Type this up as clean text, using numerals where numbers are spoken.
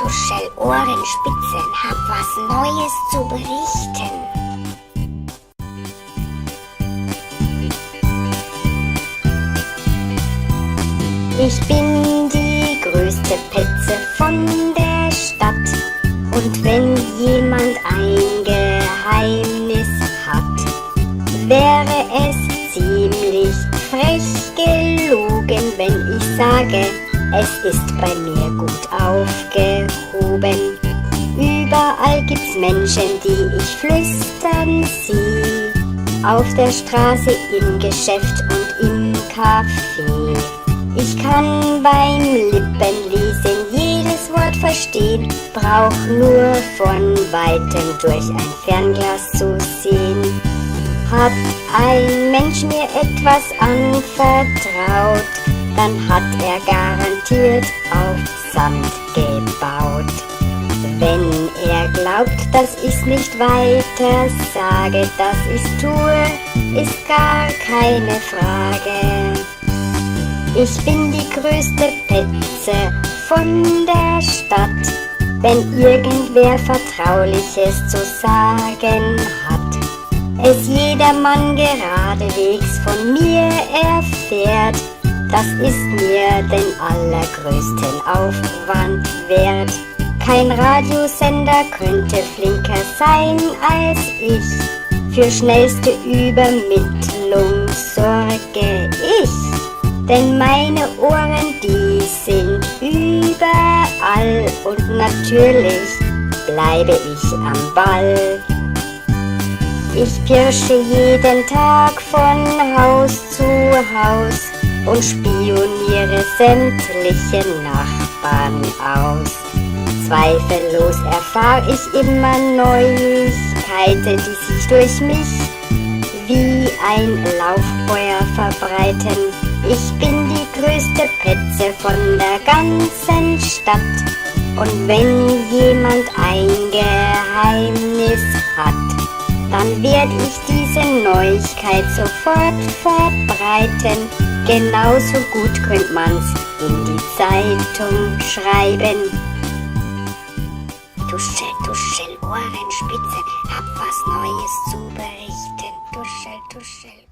Tuschel, Ohrenspitzen, hab was Neues zu berichten. Ich bin die größte Petze von der Stadt, und wenn jemand ein Geheimnis hat, wäre es ziemlich frech gelogen, wenn ich sage, es ist bei mir gut aufgehoben. Überall gibt's Menschen, die ich flüstern sehe, auf der Straße, im Geschäft und im Café. Ich kann beim Lippenlesen jedes Wort verstehen, brauch nur von Weitem durch ein Fernglas zu sehen. Hat ein Mensch mir etwas anvertraut, dann hat er garantiert auf Sand gebaut. Wenn er glaubt, dass ich's nicht weiter sage, dass ich's tue, ist gar keine Frage. Ich bin die größte Petze von der Stadt, wenn irgendwer Vertrauliches zu sagen hat, es jedermann geradewegs von mir erfährt, das ist mir den allergrößten Aufwand wert. Kein Radiosender könnte flinker sein als ich, für schnellste Übermittlung sorge ich. Denn meine Ohren, die sind überall, und natürlich bleibe ich am Ball. Ich pirsche jeden Tag von Haus zu Haus und spioniere sämtliche Nachbarn aus. Zweifellos erfahr ich immer Neuigkeiten, die sich durch mich wie ein Lauffeuer verbreiten. Ich bin die größte Petze von der ganzen Stadt, und wenn jemand ein Geheimnis hat, dann werd ich diese Neuigkeit sofort verbreiten. Genauso gut könnte man's in die Zeitung schreiben. Tuschel, Tuschel, Ohrenspitze, hab was Neues zu berichten. Tuschel, Tuschel.